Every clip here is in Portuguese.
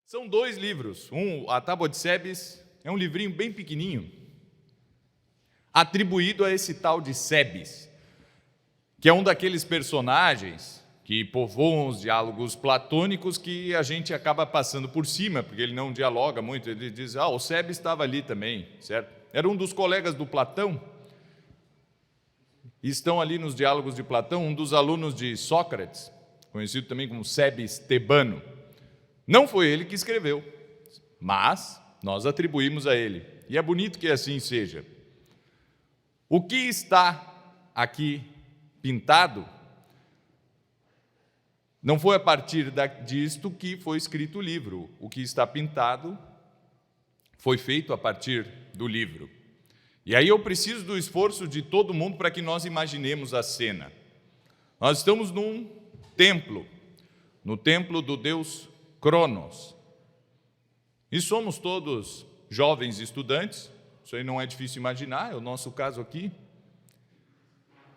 São dois livros. A Tábua de Sebes, é um livrinho bem pequenininho, atribuído a esse tal de Sebes, que é um daqueles personagens que povoam os diálogos platônicos que a gente acaba passando por cima, porque ele não dialoga muito. Ele diz, o Sebes estava ali também, certo? Era um dos colegas do Platão, e estão ali nos diálogos de Platão, um dos alunos de Sócrates, conhecido também como Sebes Tebano. Não foi ele que escreveu, mas nós atribuímos a ele. E é bonito que assim seja. O que está aqui pintado não foi a partir disto que foi escrito o livro. O que está pintado foi feito a partir do livro. E aí eu preciso do esforço de todo mundo para que nós imaginemos a cena. Nós estamos num templo, no templo do deus Cronos. E somos todos jovens estudantes, isso aí não é difícil imaginar, é o nosso caso aqui.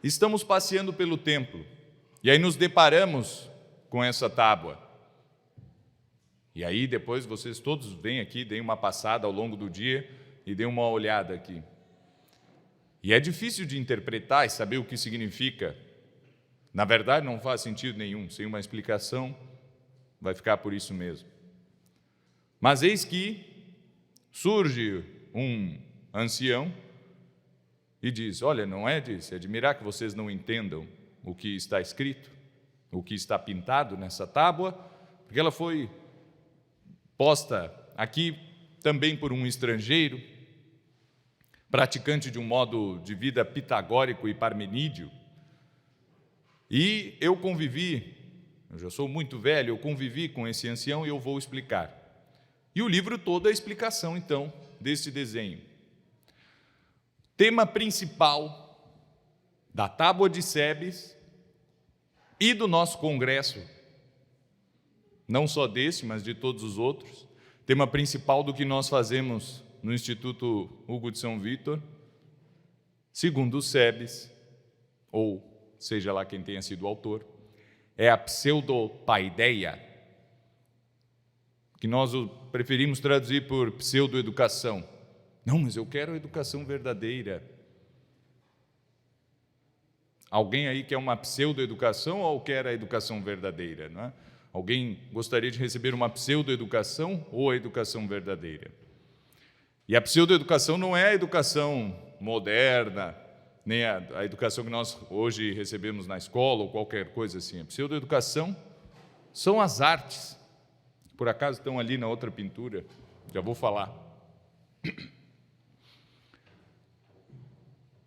Estamos passeando pelo templo, e aí nos deparamos com essa tábua. E aí depois vocês todos vêm aqui, deem uma passada ao longo do dia e deem uma olhada aqui. E é difícil de interpretar e saber o que significa. Na verdade, não faz sentido nenhum, sem uma explicação, vai ficar por isso mesmo. Mas eis que surge um ancião e diz, olha, não é de se admirar que vocês não entendam o que está escrito, o que está pintado nessa tábua, porque ela foi posta aqui também por um estrangeiro, praticante de um modo de vida pitagórico e parmenídeo. E eu já sou muito velho, eu convivi com esse ancião e eu vou explicar. E o livro todo é a explicação, então, desse desenho. Tema principal da Tábua de Sebes e do nosso congresso, não só desse, mas de todos os outros, tema principal do que nós fazemos no Instituto Hugo de São Vítor, segundo o Sebes, ou seja lá quem tenha sido o autor, é a pseudopaideia, que nós preferimos traduzir por pseudoeducação. Não, mas eu quero a educação verdadeira. Alguém aí quer uma pseudoeducação ou quer a educação verdadeira? Não é? Alguém gostaria de receber uma pseudoeducação ou a educação verdadeira? E a pseudoeducação não é a educação moderna, nem a educação que nós hoje recebemos na escola ou qualquer coisa assim. A pseudoeducação são as artes. Por acaso estão ali na outra pintura, já vou falar.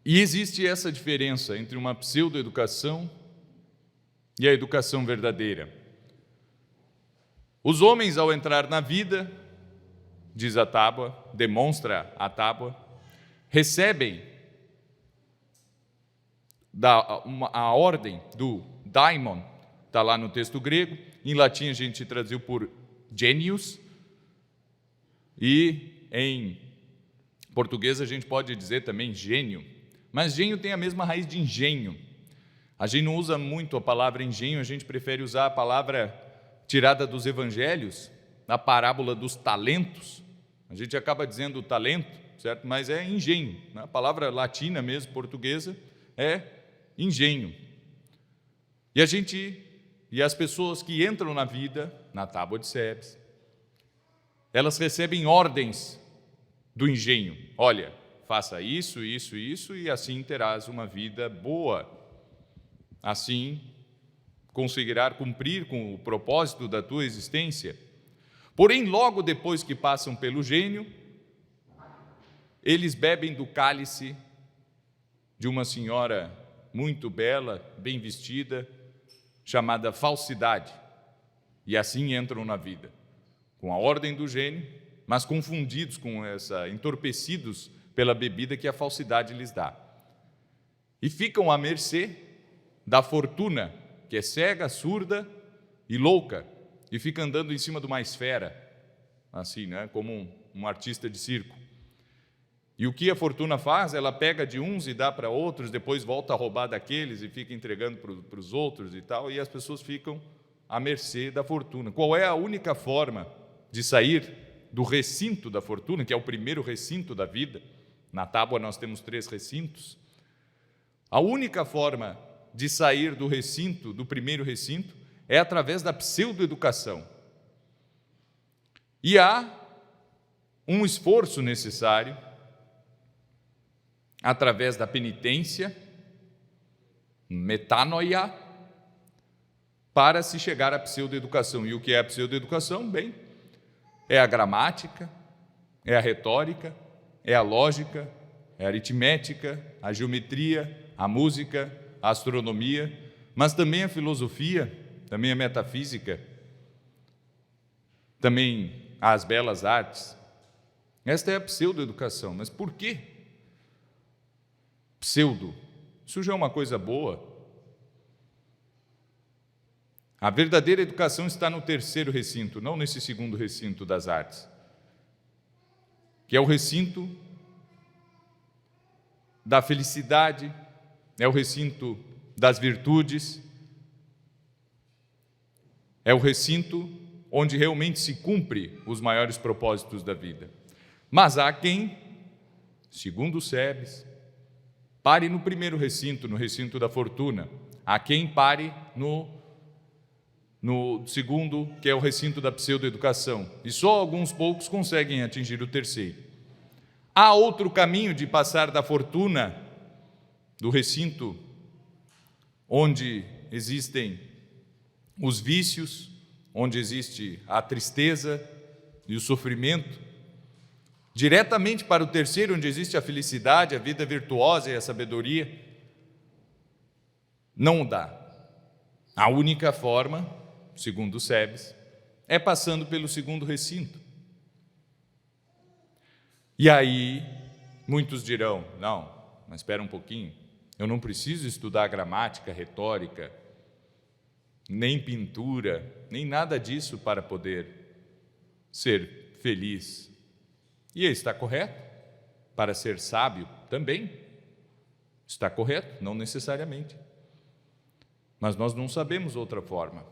E existe essa diferença entre uma pseudoeducação e a educação verdadeira. Os homens, ao entrar na vida, diz a tábua, demonstra a tábua, recebem a ordem do daimon, está lá no texto grego, em latim a gente traduziu por genius, e em português a gente pode dizer também gênio, mas gênio tem a mesma raiz de engenho. A gente não usa muito a palavra engenho, a gente prefere usar a palavra tirada dos evangelhos, na parábola dos talentos. A gente acaba dizendo talento, certo? Mas é engenho, né? A palavra latina mesmo, portuguesa, é engenho. E as pessoas que entram na vida, na Tábua de Sebes, elas recebem ordens do engenho. Olha, faça isso, isso, isso, e assim terás uma vida boa. Assim conseguirá cumprir com o propósito da tua existência. Porém, logo depois que passam pelo gênio, eles bebem do cálice de uma senhora muito bela, bem vestida, chamada falsidade, e assim entram na vida, com a ordem do gênio, mas confundidos entorpecidos pela bebida que a falsidade lhes dá. E ficam à mercê da fortuna, que é cega, surda e louca, e fica andando em cima de uma esfera, assim, né, como um artista de circo. E o que a fortuna faz? Ela pega de uns e dá para outros, depois volta a roubar daqueles e fica entregando para os outros e tal, e as pessoas ficam à mercê da fortuna. Qual é a única forma de sair do recinto da fortuna, que é o primeiro recinto da vida. Na tábua nós temos 3 recintos. A única forma de sair do recinto, do primeiro recinto, é através da pseudoeducação. E há um esforço necessário, através da penitência, metanoia, para se chegar à pseudoeducação. E o que é a pseudoeducação? Bem, é a gramática, é a retórica, é a lógica, é a aritmética, a geometria, a música, a astronomia, mas também a filosofia, também a metafísica, também as belas artes. Esta é a pseudoeducação. Mas por quê? Pseudo. Isso já é uma coisa boa. A verdadeira educação está no terceiro recinto, não nesse segundo recinto das artes, que é o recinto da felicidade, é o recinto das virtudes, é o recinto onde realmente se cumpre os maiores propósitos da vida. Mas há quem, segundo o Sebes, pare no primeiro recinto, no recinto da fortuna. Há quem pare no segundo, que é o recinto da pseudoeducação. E só alguns poucos conseguem atingir o terceiro. Há outro caminho de passar da fortuna, do recinto onde existem os vícios, onde existe a tristeza e o sofrimento, diretamente para o terceiro, onde existe a felicidade, a vida virtuosa e a sabedoria. Não dá. A única forma, segundo o Sebes, é passando pelo segundo recinto. E aí, muitos dirão, não, mas espera um pouquinho, eu não preciso estudar gramática, retórica, nem pintura, nem nada disso para poder ser feliz. E está correto? Para ser sábio também está correto, não necessariamente. Mas nós não sabemos outra forma.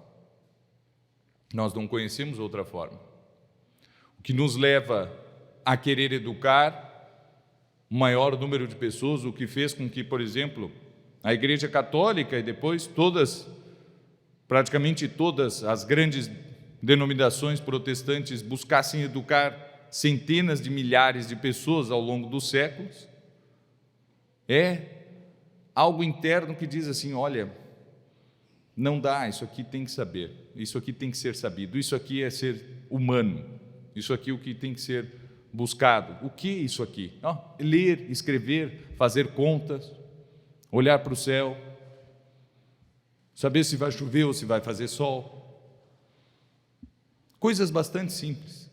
Nós não conhecemos outra forma. O que nos leva a querer educar o maior número de pessoas, o que fez com que, por exemplo, a Igreja Católica e depois praticamente todas as grandes denominações protestantes buscassem educar centenas de milhares de pessoas ao longo dos séculos, é algo interno que diz assim, olha, não dá, isso aqui tem que saber, isso aqui tem que ser sabido, isso aqui é ser humano, isso aqui é o que tem que ser buscado. O que é isso aqui? Ler, escrever, fazer contas, olhar para o céu, saber se vai chover ou se vai fazer sol. Coisas bastante simples.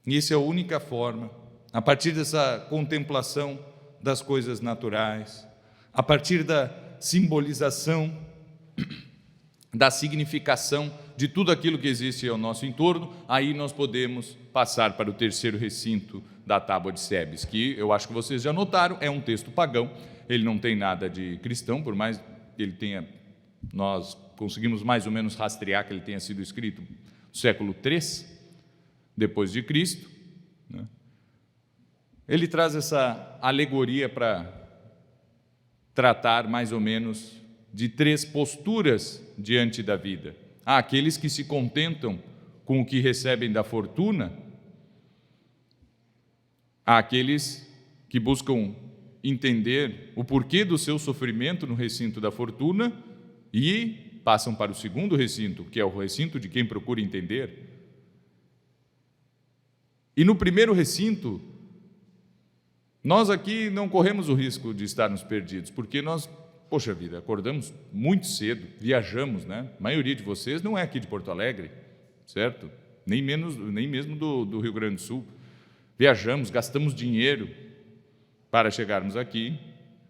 E essa é a única forma, a partir dessa contemplação das coisas naturais, a partir da simbolização, da significação de tudo aquilo que existe ao nosso entorno, aí nós podemos passar para o terceiro recinto da Tábua de Sebes, que eu acho que vocês já notaram, é um texto pagão, ele não tem nada de cristão, por mais que ele tenha, nós conseguimos mais ou menos rastrear que ele tenha sido escrito no século III, depois de Cristo, né? Ele traz essa alegoria para tratar mais ou menos de 3 posturas diante da vida. Há aqueles que se contentam com o que recebem da fortuna, há aqueles que buscam entender o porquê do seu sofrimento no recinto da fortuna e passam para o segundo recinto, que é o recinto de quem procura entender. E no primeiro recinto, nós aqui não corremos o risco de estarmos perdidos, porque nós, poxa vida, acordamos muito cedo, viajamos, né? A maioria de vocês não é aqui de Porto Alegre, certo? Nem mesmo do Rio Grande do Sul. Viajamos, gastamos dinheiro para chegarmos aqui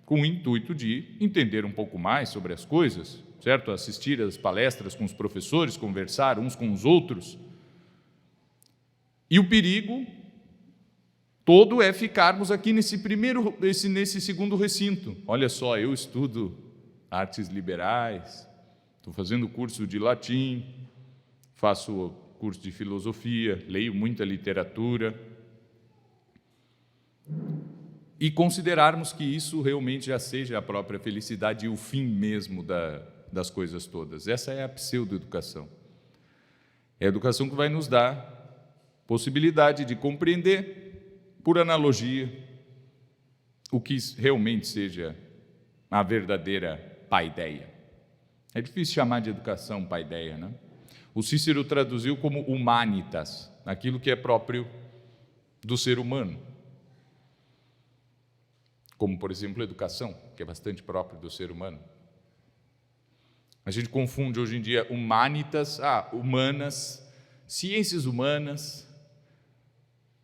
com o intuito de entender um pouco mais sobre as coisas, certo? Assistir às palestras com os professores, conversar uns com os outros. E o perigo todo é ficarmos aqui nesse segundo recinto. Olha só, eu estudo artes liberais, estou fazendo curso de latim, faço curso de filosofia, leio muita literatura, e considerarmos que isso realmente já seja a própria felicidade e o fim mesmo das coisas todas. Essa é a pseudo-educação. É a educação que vai nos dar possibilidade de compreender, por analogia, o que realmente seja a verdadeira paideia. É difícil chamar de educação paideia, né? O Cícero traduziu como humanitas, aquilo que é próprio do ser humano. Como, por exemplo, a educação, que é bastante próprio do ser humano. A gente confunde hoje em dia humanitas, humanas, ciências humanas.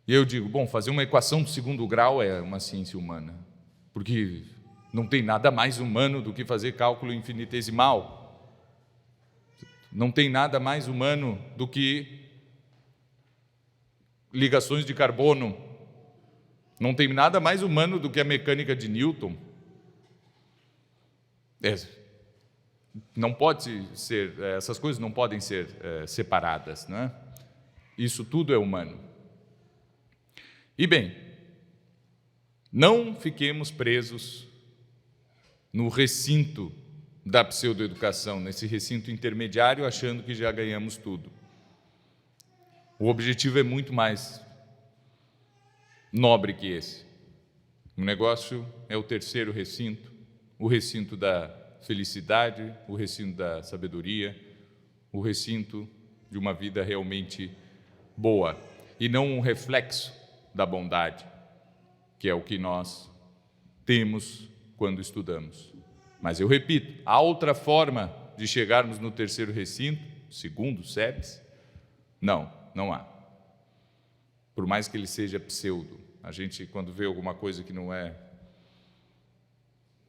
E eu digo, bom, fazer uma equação do segundo grau é uma ciência humana, porque não tem nada mais humano do que fazer cálculo infinitesimal. Não tem nada mais humano do que ligações de carbono. Não tem nada mais humano do que a mecânica de Newton. Não pode ser, essas coisas não podem ser separadas, não é? Isso tudo é humano. E bem, não fiquemos presos no recinto da pseudoeducação, nesse recinto intermediário, achando que já ganhamos tudo. O objetivo é muito mais nobre que esse. O negócio é o terceiro recinto, o recinto da felicidade, o recinto da sabedoria, o recinto de uma vida realmente boa, e não um reflexo da bondade, que é o que nós temos quando estudamos. Mas eu repito, há outra forma de chegarmos no terceiro recinto, segundo o SEBS? Não há. Por mais que ele seja pseudo. A gente, quando vê alguma coisa que não é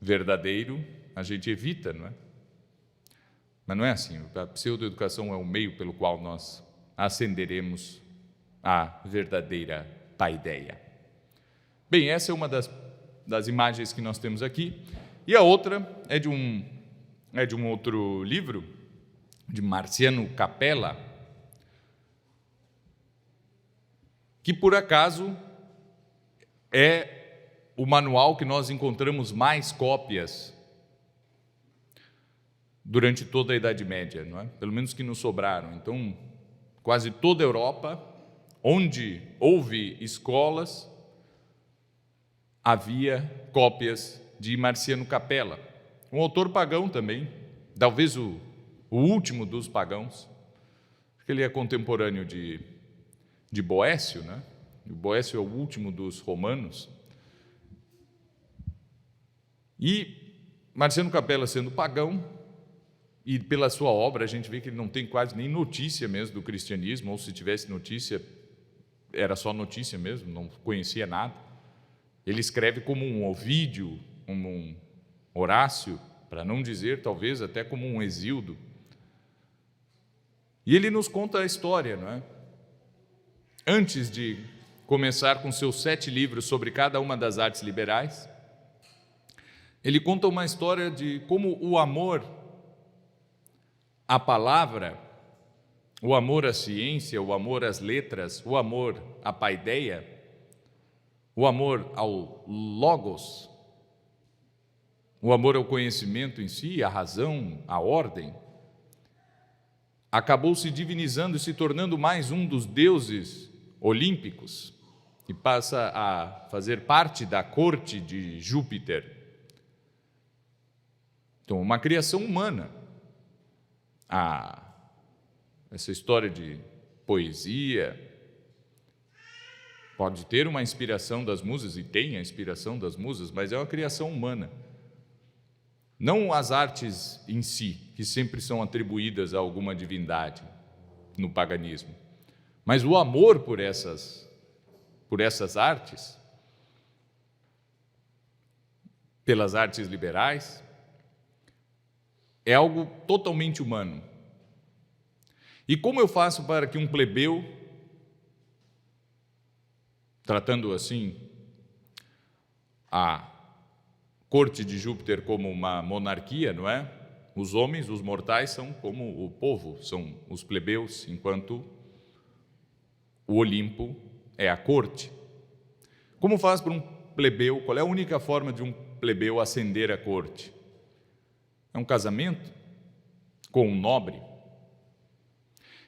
verdadeiro, a gente evita, não é? Mas não é assim. A pseudoeducação é o meio pelo qual nós ascenderemos à verdadeira paideia. Bem, essa é uma das imagens que nós temos aqui. E a outra é de um outro livro, de Marciano Capella, que por acaso é o manual que nós encontramos mais cópias durante toda a Idade Média, não é? Pelo menos que nos sobraram. Então, quase toda a Europa, onde houve escolas, havia cópias de Marciano Capella, um autor pagão também, talvez o último dos pagãos, porque ele é contemporâneo de Boécio, né? O Boécio é o último dos romanos. E Marciano Capella, sendo pagão, e pela sua obra a gente vê que ele não tem quase nem notícia mesmo do cristianismo, ou se tivesse notícia, era só notícia mesmo, não conhecia nada. Ele escreve como um Ovídio, como um Horácio, para não dizer, talvez, até como um Hesíodo. E ele nos conta a história, não é? Antes de começar com seus 7 livros sobre cada uma das artes liberais, ele conta uma história de como o amor à palavra, o amor à ciência, o amor às letras, o amor à paideia, o amor ao logos, o amor ao conhecimento em si, à razão, à ordem, acabou se divinizando e se tornando mais um dos deuses olímpicos, e passa a fazer parte da corte de Júpiter. Então, uma criação humana. Essa história de poesia pode ter uma inspiração das musas, e tem a inspiração das musas, mas é uma criação humana. Não as artes em si, que sempre são atribuídas a alguma divindade no paganismo, mas o amor por essas artes, pelas artes liberais, é algo totalmente humano. E como eu faço para que um plebeu, tratando assim a corte de Júpiter como uma monarquia, não é? Os homens, os mortais, são como o povo, são os plebeus, enquanto o Olimpo é a corte. Como faz para um plebeu? Qual é a única forma de um plebeu ascender à corte? É um casamento com um nobre.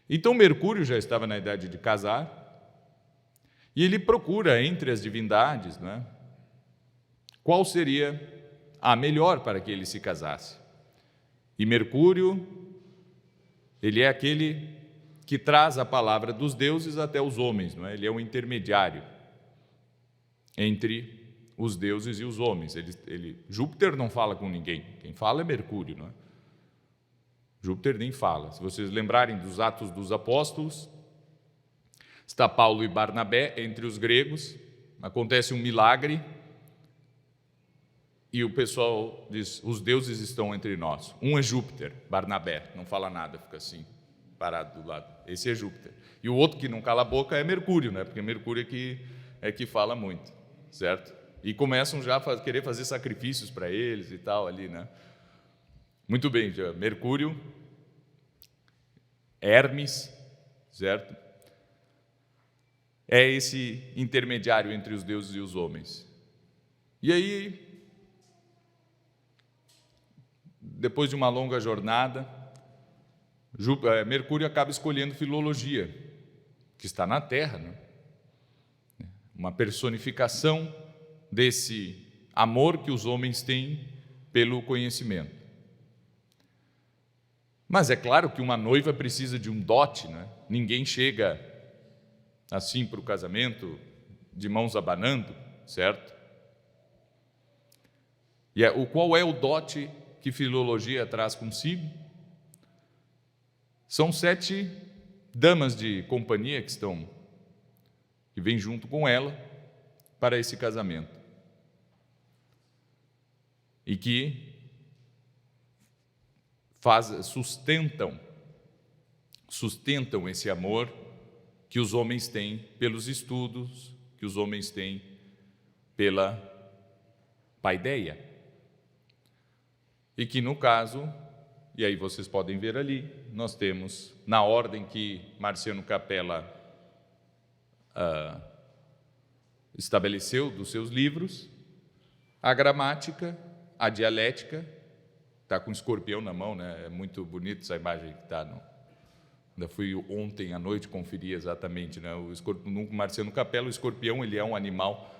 Então Mercúrio já estava na idade de casar e ele procura entre as divindades, né, qual seria a melhor para que ele se casasse. E Mercúrio, ele é aquele que traz a palavra dos deuses até os homens, não é? Ele é um intermediário entre os deuses e os homens. Júpiter não fala com ninguém, quem fala é Mercúrio, não é? Júpiter nem fala. Se vocês lembrarem dos Atos dos Apóstolos, está Paulo e Barnabé entre os gregos, acontece um milagre e o pessoal diz: os deuses estão entre nós. Um é Júpiter, Barnabé, não fala nada, fica assim, parado do lado. Esse é Júpiter. E o outro que não cala a boca é Mercúrio, né? Porque Mercúrio é que fala muito, certo? E começam já a querer fazer sacrifícios para eles e tal ali, né? Muito bem, já. Mercúrio, Hermes, certo? É esse intermediário entre os deuses e os homens. E aí, depois de uma longa jornada, Mercúrio acaba escolhendo filologia, que está na Terra, né? Uma personificação desse amor que os homens têm pelo conhecimento. Mas é claro que uma noiva precisa de um dote, né? Ninguém chega assim para o casamento de mãos abanando, certo? E qual é o dote que filologia traz consigo? São 7 damas de companhia que vêm junto com ela para esse casamento e que sustentam esse amor que os homens têm pelos estudos, que os homens têm pela paideia. E que no caso, e aí vocês podem ver ali, nós temos, na ordem que Marciano Capella estabeleceu dos seus livros, a gramática, a dialética. Está com um escorpião na mão, né? É muito bonito essa imagem que está. Ainda fui ontem à noite conferir exatamente, né? No Marciano Capella, o escorpião ele é um animal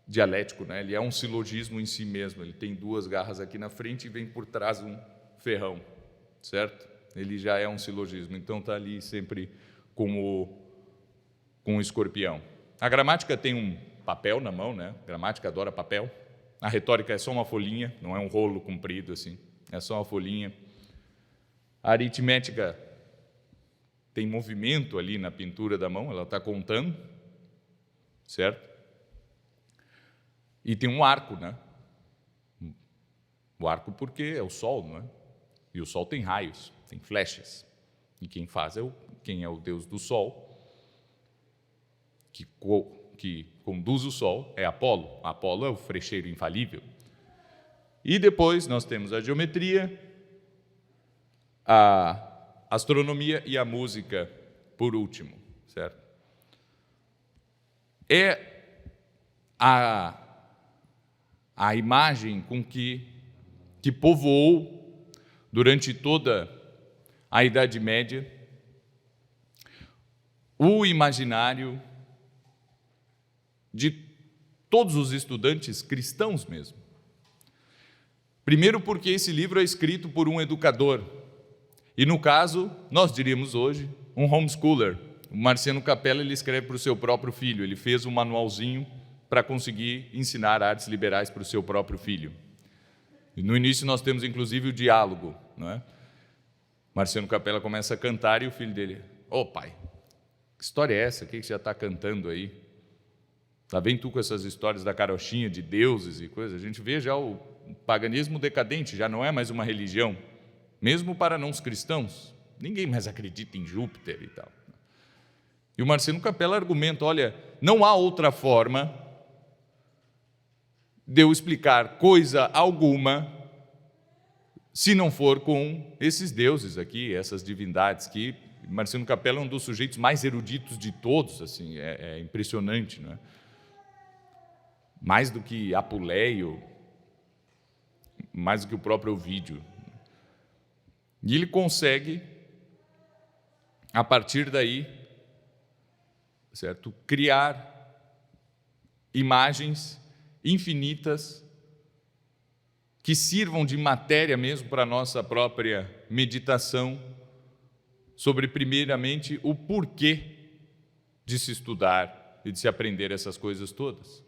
dialético, né? Ele é um silogismo em si mesmo. Ele tem 2 garras aqui na frente e vem por trás um ferrão, certo? Ele já é um silogismo. Então está ali sempre com o escorpião. A gramática tem um papel na mão, né? A gramática adora papel. A retórica é só uma folhinha, não é um rolo comprido assim. É só uma folhinha. A aritmética tem movimento ali na pintura da mão, ela está contando, certo? E tem um arco, né? O arco porque é o sol, não é? E o sol tem raios, tem flechas. E quem faz quem é o deus do sol, que conduz o sol, é Apolo. Apolo é o frecheiro infalível. E depois nós temos a geometria, a astronomia e a música, por último, certo? É a imagem com que povoou durante toda a Idade Média o imaginário de todos os estudantes cristãos mesmo. Primeiro porque esse livro é escrito por um educador, e no caso, nós diríamos hoje, um homeschooler. O Marciano Capella ele escreve para o seu próprio filho, ele fez um manualzinho para conseguir ensinar artes liberais para o seu próprio filho. E no início nós temos inclusive o diálogo, não é? Marciano Capella começa a cantar e o filho dele: "Ô pai, que história é essa? O que você já está cantando aí? Tá bem tu com essas histórias da carochinha de deuses e coisas?" A gente vê já o paganismo decadente, já não é mais uma religião, mesmo para não cristãos. Ninguém mais acredita em Júpiter e tal. E o Marciano Capella argumenta: olha, não há outra forma de eu explicar coisa alguma se não for com esses deuses aqui, essas divindades que Marciano Capella é um dos sujeitos mais eruditos de todos, assim, é impressionante, não é? Mais do que Apuleio, mais do que o próprio Ovídio. E ele consegue, a partir daí, certo, criar imagens infinitas que sirvam de matéria mesmo para a nossa própria meditação sobre, primeiramente, o porquê de se estudar e de se aprender essas coisas todas.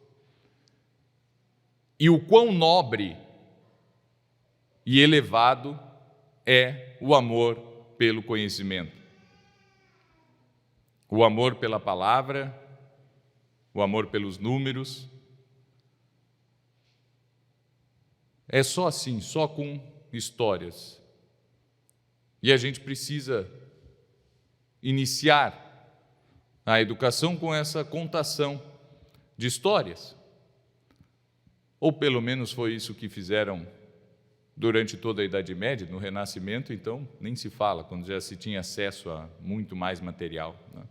E o quão nobre e elevado é o amor pelo conhecimento. O amor pela palavra, o amor pelos números. É só assim, só com histórias. E a gente precisa iniciar a educação com essa contação de histórias. Ou pelo menos foi isso que fizeram durante toda a Idade Média, no Renascimento, então nem se fala, quando já se tinha acesso a muito mais material, né?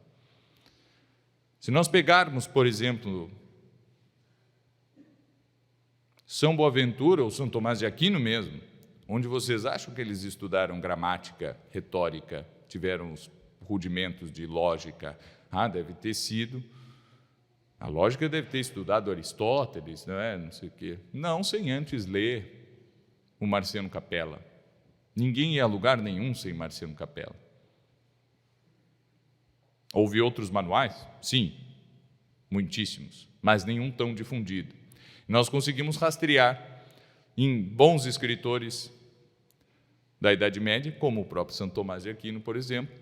Se nós pegarmos, por exemplo, São Boaventura ou São Tomás de Aquino mesmo, onde vocês acham que eles estudaram gramática, retórica, tiveram os rudimentos de lógica? Deve ter sido. A lógica deve ter estudado Aristóteles, não é? Não sei o quê. Não, sem antes ler o Marciano Capella. Ninguém ia a lugar nenhum sem Marciano Capella. Houve outros manuais? Sim, muitíssimos, mas nenhum tão difundido. Nós conseguimos rastrear em bons escritores da Idade Média, como o próprio São Tomás de Aquino, por exemplo,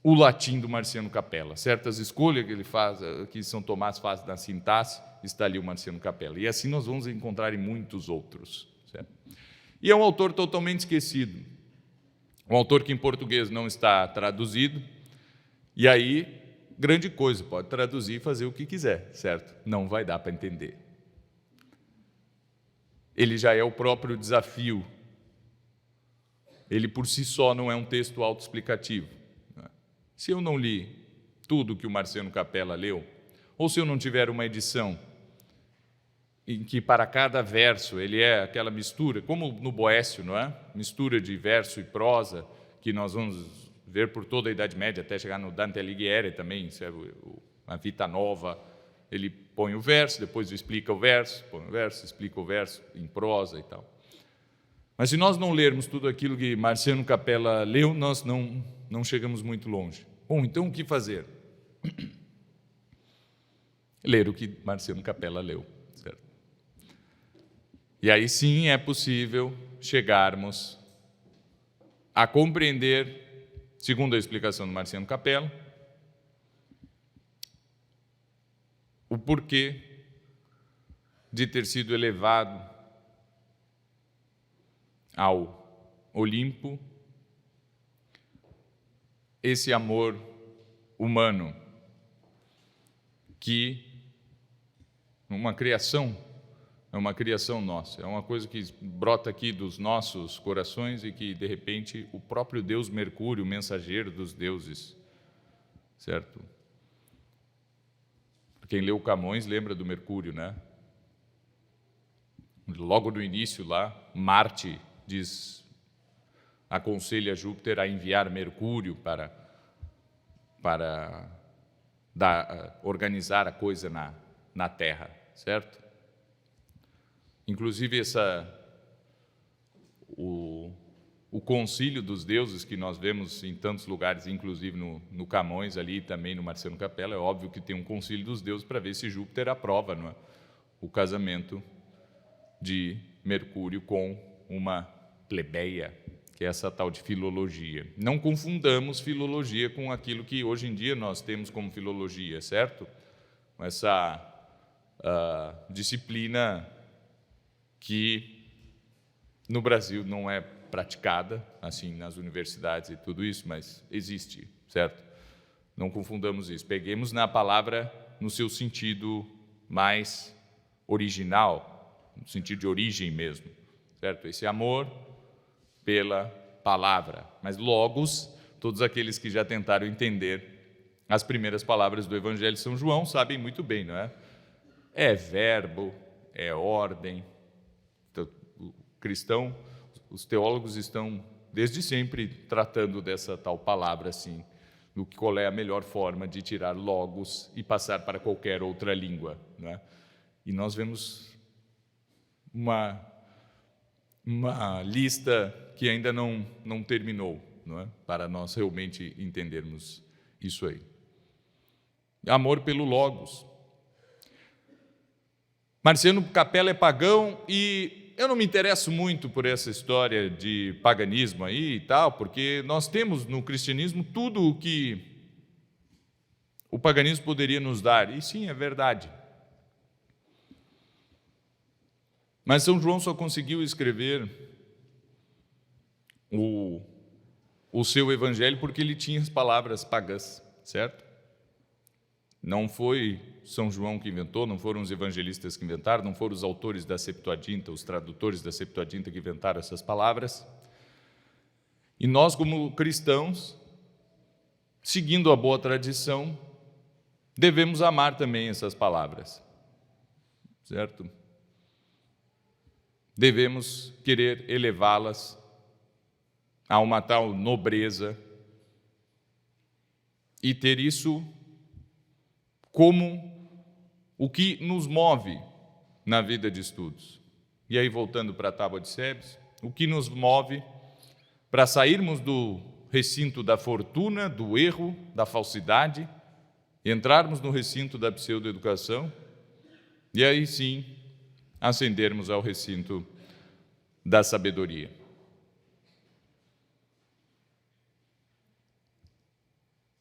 o latim do Marciano Capella. Certas escolhas que ele faz, que São Tomás faz na sintaxe, está ali o Marciano Capella. E assim nós vamos encontrar em muitos outros. Certo? E é um autor totalmente esquecido, um autor que em português não está traduzido, e aí, grande coisa, pode traduzir e fazer o que quiser, certo? Não vai dar para entender. Ele já é o próprio desafio. Ele por si só não é um texto autoexplicativo. Se eu não li tudo que o Marciano Capella leu, ou se eu não tiver uma edição em que para cada verso ele é aquela mistura, como no Boécio, não é? Mistura de verso e prosa, que nós vamos ver por toda a Idade Média, até chegar no Dante Alighieri também, a Vita Nova, ele põe o verso, depois explica o verso, põe o verso, explica o verso em prosa e tal. Mas se nós não lermos tudo aquilo que Marciano Capella leu, nós não chegamos muito longe. Bom, então o que fazer? Ler o que Marciano Capella leu. Certo? E aí sim é possível chegarmos a compreender, segundo a explicação do Marciano Capella, o porquê de ter sido elevado ao Olimpo esse amor humano que é uma criação nossa, é uma coisa que brota aqui dos nossos corações e que, de repente, o próprio Deus Mercúrio, o mensageiro dos deuses, certo? Quem leu Camões lembra do Mercúrio, né? Logo no início lá, Marte aconselha Júpiter a enviar Mercúrio para organizar a coisa na Terra, certo? Inclusive o concílio dos deuses que nós vemos em tantos lugares, inclusive no Camões ali e também no Marciano Capella, é óbvio que tem um concílio dos deuses para ver se Júpiter aprova, não é? O casamento de Mercúrio com uma plebeia, que é essa tal de filologia. Não confundamos filologia com aquilo que hoje em dia nós temos como filologia, certo? Essa disciplina que no Brasil não é praticada, assim, nas universidades e tudo isso, mas existe, certo? Não confundamos isso. Peguemos na palavra no seu sentido mais original, no sentido de origem mesmo, certo? Esse amor pela palavra, mas logos todos aqueles que já tentaram entender as primeiras palavras do Evangelho de São João sabem muito bem, não é? É verbo, é ordem. Então, o cristão, os teólogos estão desde sempre tratando dessa tal palavra assim, no que qual é a melhor forma de tirar logos e passar para qualquer outra língua, né? E nós vemos uma lista que ainda não terminou, não é? Para nós realmente entendermos isso aí. Amor pelo logos. Marciano Capella é pagão e eu não me interesso muito por essa história de paganismo aí e tal, porque nós temos no cristianismo tudo o que o paganismo poderia nos dar. E sim, é verdade. Mas São João só conseguiu escrever o seu evangelho porque ele tinha as palavras pagãs, certo? Não foi São João que inventou, não foram os evangelistas que inventaram, não foram os autores da Septuaginta, os tradutores da Septuaginta que inventaram essas palavras. E nós, como cristãos, seguindo a boa tradição, devemos amar também essas palavras, certo? Devemos querer elevá-las a uma tal nobreza e ter isso como o que nos move na vida de estudos. E aí, voltando para a Tábua de Sebes, o que nos move para sairmos do recinto da fortuna, do erro, da falsidade, entrarmos no recinto da pseudoeducação e aí sim ascendermos ao recinto da sabedoria.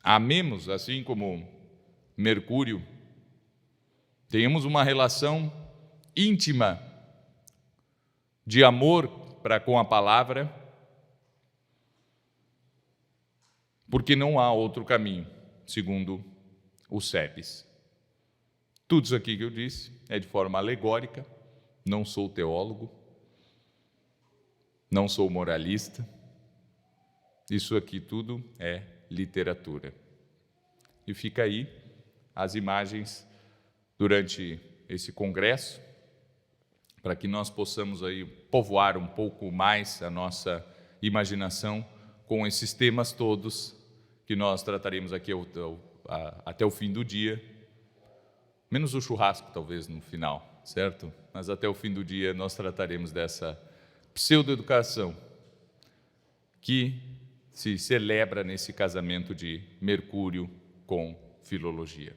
Amemos, assim como Mercúrio, tenhamos uma relação íntima de amor para com a palavra, porque não há outro caminho, segundo o Sebes. Tudo isso aqui que eu disse é de forma alegórica, não sou teólogo, não sou moralista, isso aqui tudo é literatura. E fica aí as imagens durante esse congresso, para que nós possamos aí povoar um pouco mais a nossa imaginação com esses temas todos que nós trataremos aqui até o fim do dia, menos o churrasco talvez no final, certo? Mas até o fim do dia nós trataremos dessa pseudoeducação que se celebra nesse casamento de Mercúrio com filologia.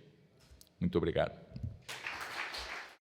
Muito obrigado.